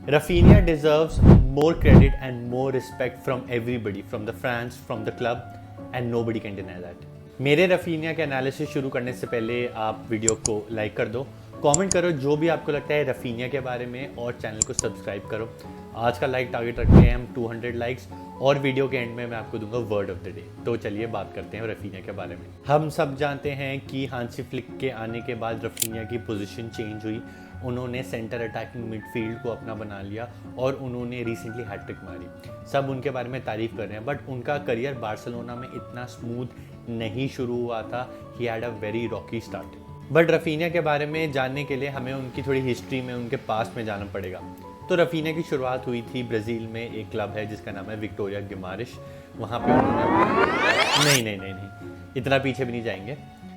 Rafinha deserves more credit and more respect from everybody, from the fans, from the club, and nobody can deny that. मेरे Raphinha के analysis शुरू करने से पहले आप video को लाइक कर दो, कमेंट करो जो भी आपको लगता है रफीनिया के बारे में, और चैनल को सब्सक्राइब करो। आज का लाइक टारगेट रखते हैं हम 200 लाइक्स, और वीडियो के एंड में मैं आपको दूंगा वर्ड ऑफ द डे। तो चलिए बात करते हैं रफीनिया के बारे में। हम सब जानते हैं कि हांसी फ्लिक के आने के बाद रफीनिया की पोजीशन चेंज हुई। उन्होंने सेंटर अटैकिंग मिडफील्ड को अपना बना लिया और उन्होंने रिसेंटली हैट्रिक मारी। सब उनके बारे में तारीफ़ कर रहे हैं, बट उनका करियर बार्सिलोना में इतना स्मूथ नहीं शुरू हुआ था। He had a very Rocky start. But Raphinha के बारे में जानने के लिए हमें उनकी थोड़ी हिस्ट्री में, उनके पास्ट में जाना पड़ेगा। तो रफीनिया की शुरुआत हुई थी ब्राज़ील में, एक क्लब है जिसका नाम है विक्टोरिया गिमारेश। वहाँ पे उन्होंने नहीं, इतना पीछे भी नहीं जाएंगे।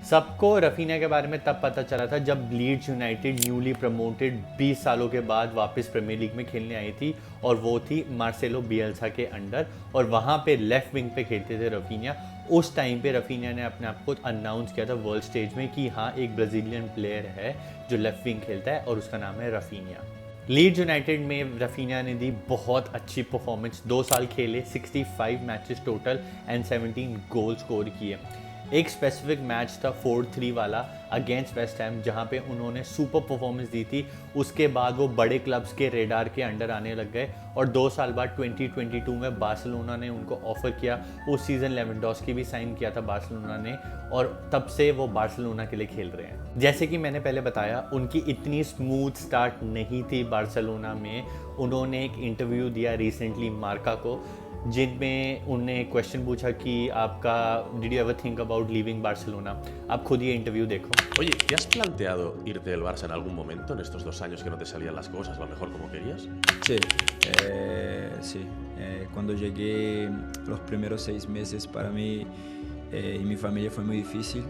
सबको रफीनिया के बारे में तब पता चला था जब लीड्स यूनाइटेड न्यूली प्रमोटेड 20 सालों के बाद वापस प्रीमियर लीग में खेलने आई थी, और वो थी मार्सेलो बियल्सा के अंडर, और वहाँ पे लेफ्ट विंग पे खेलते थे रफीनिया। उस टाइम पे रफीनिया ने अपने आप को अनाउंस किया था वर्ल्ड स्टेज में कि हाँ, एक ब्राज़ीलियन प्लेयर है जो लेफ्ट विंग खेलता है और उसका नाम है रफीनिया। लीड्स यूनाइटेड में रफीनिया ने दी बहुत अच्छी परफॉर्मेंस। 2 साल खेले, 65 matches total and 17 goal score किए। एक स्पेसिफिक मैच था 4-3 वाला अगेंस्ट वेस्ट हैम, जहाँ पे उन्होंने सुपर परफॉर्मेंस दी थी। उसके बाद वो बड़े क्लब्स के रेडार के अंडर आने लग गए, और 2 साल बाद 2022 में बार्सिलोना ने उनको ऑफर किया। उस सीज़न लेवेंडोस्की भी साइन किया था बार्सिलोना ने, और तब से वो बार्सिलोना के लिए खेल रहे हैं। जैसे कि मैंने पहले बताया, उनकी इतनी स्मूथ स्टार्ट नहीं थी बार्सिलोना में। उन्होंने एक इंटरव्यू दिया रिसेंटली मार्का को, जिनमें उनने क्वेश्चन पूछा कि आपका did you ever think about leaving Barcelona. आप खुद ये इंटरव्यू देखो। Oye, ¿te has planteado irte del Barça en algún momento en estos 2 años que no te salían las cosas lo mejor como querías? Sí, sí. Cuando llegué, los primeros 6 meses para mí y mi familia fue muy difícil.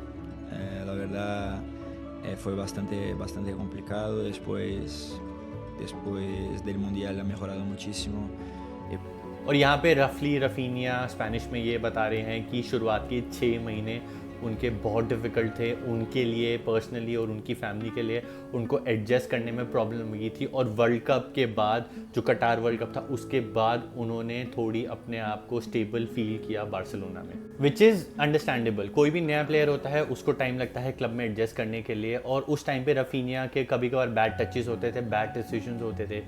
La verdad, fue bastante complicado. Después del Mundial ha mejorado muchísimo. और यहाँ पे रफली Raphinha Spanish में ये बता रहे हैं कि शुरुआत के 6 महीने उनके बहुत डिफ़िकल्ट थे, उनके लिए पर्सनली और उनकी फैमिली के लिए। उनको एडजस्ट करने में प्रॉब्लम हुई थी, और वर्ल्ड कप के बाद, जो कटार वर्ल्ड कप था, उसके बाद उन्होंने थोड़ी अपने आप को स्टेबल फील किया बार्सिलोना में, विच इज़ अंडरस्टैंडेबल। कोई भी नया प्लेयर होता है, उसको टाइम लगता है क्लब में एडजस्ट करने के लिए, और उस टाइम पे रफीनिया के कभी कभार बैड टचेस होते थे, बैड डिसीजंस होते थे,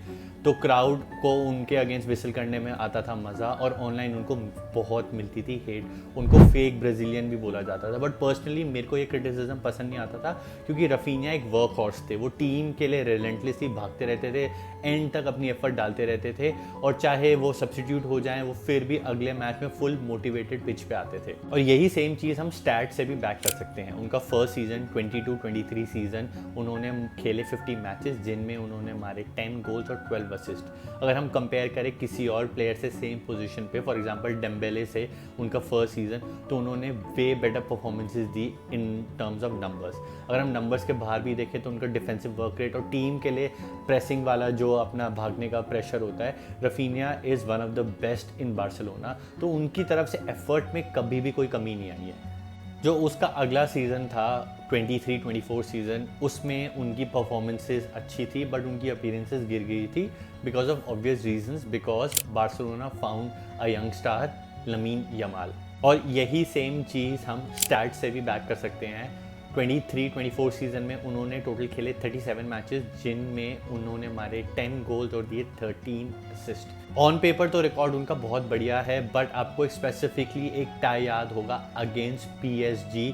तो क्राउड को उनके अगेंस्ट विसल करने में आता था मज़ा, और ऑनलाइन उनको बहुत मिलती थी हेट। उनको फेक ब्राज़ीलियन भी बोला जाता था। बट पर्सनली मेरे को ये क्रिटिसिज्म पसंद नहीं आता था, क्योंकि रफीनिया एक वर्क हॉर्स थे। वो टीम के लिए रिलेंटलेसली भागते रहते थे, एंड तक अपनी एफर्ट डालते रहते थे, और चाहे वो सब्स्टिट्यूट हो जाएं, वो फिर भी अगले मैच में फुल मोटिवेटेड पिच पे आते थे। और यही सेम चीज़ हम स्टैट से भी बैक कर सकते हैं। उनका फर्स्ट सीज़न 22-23 सीज़न उन्होंने खेले 50 मैचेस, जिनमें उन्होंने मारे 10 गोल्स और 12 असिस्ट। अगर हम कंपेयर करें किसी और प्लेयर से सेम पोजीशन पे, फॉर एग्जांपल डेम्बेले से, उनका फर्स्ट सीज़न, तो उन्होंने way better performances the in terms of numbers. अगर हम नंबर्स के बाहर भी देखें तो उनका डिफेंसिव वर्क रेट और टीम के लिए प्रेसिंग वाला जो अपना भागने का प्रेशर होता है, Raphinha is one of the best in Barcelona. तो उनकी तरफ से एफर्ट में कभी भी कोई कमी नहीं आई है। जो उसका अगला सीज़न था 23-24 सीज़न, उसमें उनकी परफॉर्मेंसेस अच्छी थी, बट उनकी अपीयरेंसेस गिर गई थी because of obvious reasons, because Barcelona found a young star Lamine Yamal. और यही सेम चीज़ हम स्टैट से भी बैक कर सकते हैं। 23-24 सीज़न में उन्होंने टोटल खेले 37 मैचेस, जिनमें उन्होंने मारे 10 गोल्स और दिए 13 असिस्ट। ऑन पेपर तो रिकॉर्ड उनका बहुत बढ़िया है, बट आपको स्पेसिफिकली एक टाई याद होगा अगेंस्ट PSG,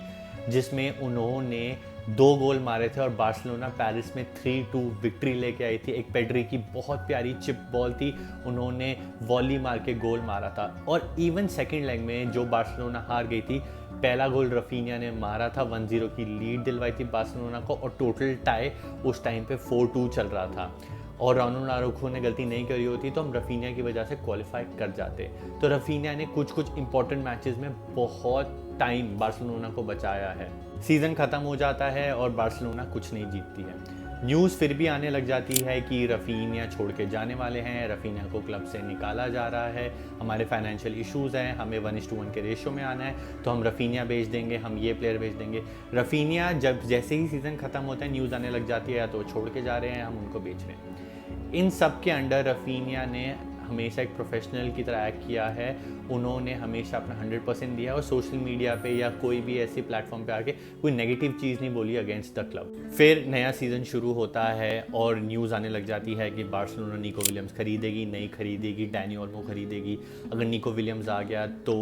जिसमें उन्होंने 2 गोल मारे थे, और बार्सिलोना पेरिस में 3-2 विक्ट्री लेके आई थी। एक पेड्री की बहुत प्यारी चिप बॉल थी, उन्होंने वॉली मार के गोल मारा था। और इवन सेकंड लेग में जो बार्सिलोना हार गई थी, पहला गोल रफीनिया ने मारा था, 1-0 की लीड दिलवाई थी बार्सिलोना को, और टोटल टाई उस टाइम पे 4-2 चल रहा था। और रोनाल्डो आराउखो ने गलती नहीं करी होती तो हम रफीनिया की वजह से क्वालिफाई कर जाते। तो रफीनिया ने कुछ इंपॉर्टेंट मैचेस में बहुत टाइम बार्सिलोना को बचाया है। सीज़न ख़त्म हो जाता है और बार्सिलोना कुछ नहीं जीतती है। न्यूज़ फिर भी आने लग जाती है कि रफीनिया छोड़ के जाने वाले हैं, रफीनिया को क्लब से निकाला जा रहा है, हमारे फाइनेंशियल इश्यूज़ हैं, हमें 1:1 के रेशो में आना है, तो हम रफीनिया बेच देंगे, हम ये प्लेयर बेच देंगे। रफीनिया जब जैसे ही सीज़न ख़त्म होता है न्यूज़ आने लग जाती है या तो छोड़ के जा रहे हैं, हम उनको बेच रहे हैं। इन सब के अंडर रफीनिया ने हमेशा एक प्रोफेशनल की तरह एक्ट किया है। उन्होंने हमेशा अपना 100% दिया और सोशल मीडिया पे या कोई भी ऐसी प्लेटफॉर्म पे आके कोई नेगेटिव चीज़ नहीं बोली अगेंस्ट द क्लब। फिर नया सीज़न शुरू होता है और न्यूज़ आने लग जाती है कि बार्सिलोना निको विलियम्स खरीदेगी, नहीं खरीदेगी, डैनी ओल्मो खरीदेगी। अगर निको विलियम्स आ गया तो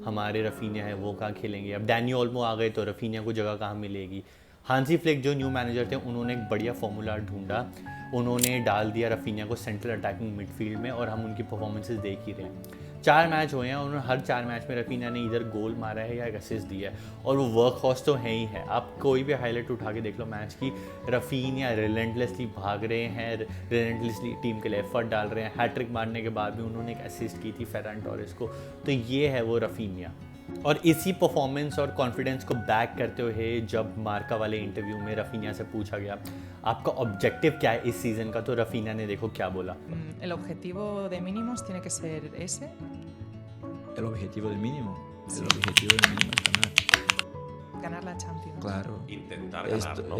हमारे रफीनिया है वो कहाँ खेलेंगे। अब डैनी ओल्मो आ गए तो रफीनिया को जगह कहाँ मिलेगी। हांसी फ्लिक जो न्यू मैनेजर थे उन्होंने एक बढ़िया फॉर्मूला ढूंढा। उन्होंने डाल दिया रफीनिया को सेंट्रल अटैकिंग मिडफील्ड में और हम उनकी परफॉर्मेंसेस देख ही रहे हैं। 4 मैच हुए हैं, उन्होंने हर 4 मैच में रफीनिया ने इधर गोल मारा है या एक असिस्ट दिया है और वो वर्क हॉर्स तो है ही है। आप कोई भी हाईलाइट उठा के देख लो मैच की, रफीनिया रिलेंटलेसली भाग रहे हैं, रिलेंटलेसली टीम के लिए एफर्ट डाल रहे हैं। हैट्रिक मारने के बाद भी उन्होंने एक असिस्ट की थी फेरान टोरेस को। तो ये है वो रफीनिया। और इसी परफॉर्मेंस और कॉन्फिडेंस को बैक करते हुए जब मार्का वाले इंटरव्यू में रफीनिया से पूछा गया आपका ऑब्जेक्टिव क्या है इस सीज़न का, तो रफीनिया ने देखो क्या बोला। El objetivo de mínimos tiene que ser ese. El objetivo de mínimo. El objetivo de mínimo es ganar. Ganar la Champions. Claro. Intentar ganar, ¿no?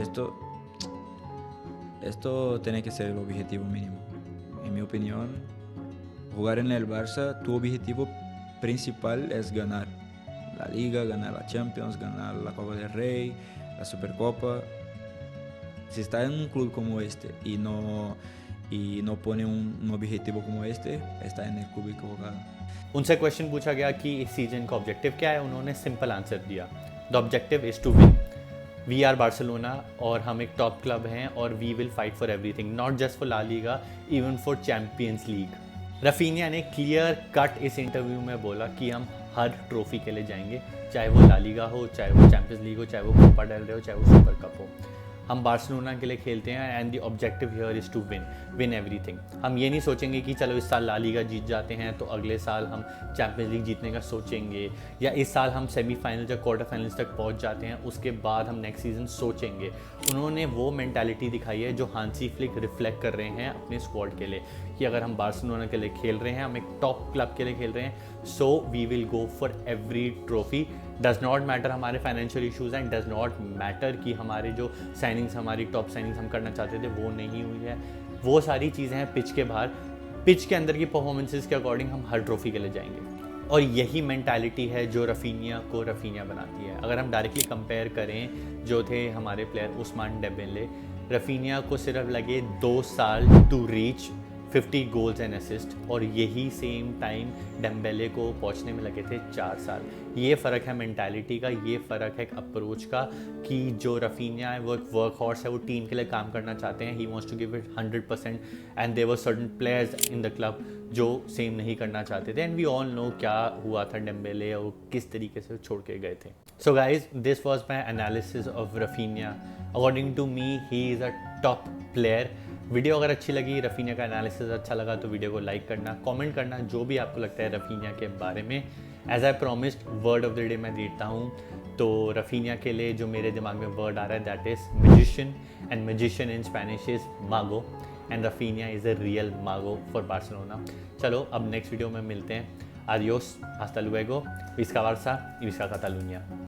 Esto tiene que ser el objetivo mínimo. En mi opinión, jugar en el Barça, tu objetivo principal es ganar la Liga, ganar la Champions, ganar la Copa del Rey, la Supercopa. Si está en un club como este y no pone un objetivo como este, está en el club equivocado. उनसे question पूछा गया कि इस season का objective क्या है, उन्होंने simple answer दिया, the objective is to win. We are Barcelona और हम एक टॉप क्लब हैं और we will fight for everything, not just for La Liga, even for Champions League. Raphinha ने क्लियर कट इस इंटरव्यू में बोला कि हम हर ट्रॉफी के लिए जाएंगे, चाहे वो ला लीगा हो, चाहे वो चैम्पियंस लीग हो, चाहे वो कोपा डेल रे हो, चाहे वो सुपर कप हो। हम बार्सिलोना के लिए खेलते हैं and the objective here is to win everything. हम ये नहीं सोचेंगे कि चलो इस साल ला लीगा जीत जाते हैं तो अगले साल हम चैम्पियंस लीग जीतने का सोचेंगे, या इस साल हम सेमीफाइनल या क्वार्टर फाइनल्स तक पहुंच जाते हैं उसके बाद हम नेक्स्ट सीज़न सोचेंगे। उन्होंने वो मेंटालिटी दिखाई है जो हांसी फ्लिक रिफ्लेक्ट कर रहे हैं अपने स्क्वाड के लिए कि अगर हम बार्सिलोना के लिए खेल रहे हैं, हम एक टॉप क्लब के लिए खेल रहे हैं, so we will go for every trophy. Does not matter हमारे financial issues and does not matter कि हमारे जो साइनिंग्स, हमारी टॉप साइनिंग्स हम करना चाहते थे वो नहीं हुई है। वो सारी चीज़ें हैं पिच के बाहर। पिच के अंदर की परफॉर्मेंसेस के अकॉर्डिंग हम हर ट्रॉफी के लिए जाएंगे और यही मेंटालिटी है जो रफीनिया को रफीनिया बनाती है। अगर हम डायरेक्टली कंपेयर करें जो थे हमारे प्लेयर उस्मान डेम्बेले, रफीनिया को सिर्फ लगे 2 साल to reach 50 goals and assist और यही सेम टाइम डेम्बेले को पहुंचने में लगे थे 4 साल। ये फ़र्क है मेंटालिटी का, ये फ़र्क है अप्रोच का कि जो रफीनिया है वो एक वर्क हॉर्स है, वो टीम के लिए काम करना चाहते हैं, he wants to give it 100% and there were certain players in the club जो सेम नहीं करना चाहते थे एंड वी ऑल नो क्या हुआ था डेम्बेले और किस तरीके से छोड़ के गए थे। So guys this was my analysis of Raphinha. According to me he is a top player. Video अगर अच्छी लगी, रफीनिया का एनालिसिस अच्छा लगा तो वीडियो को लाइक करना, कमेंट करना जो भी आपको लगता है रफीनिया के बारे में। As I promised word of the day मैं देता हूँ, तो रफीनिया के लिए जो मेरे दिमाग में वर्ड आ रहा है that is magician and magician in Spanish is mago and Raphinha is a real mago for Barcelona. चलो अब नेक्स्ट वीडियो में मिलते हैं। आदियोस, हस्ता लुएगो, विस्का बार्सा y विस्का कातालुनिया।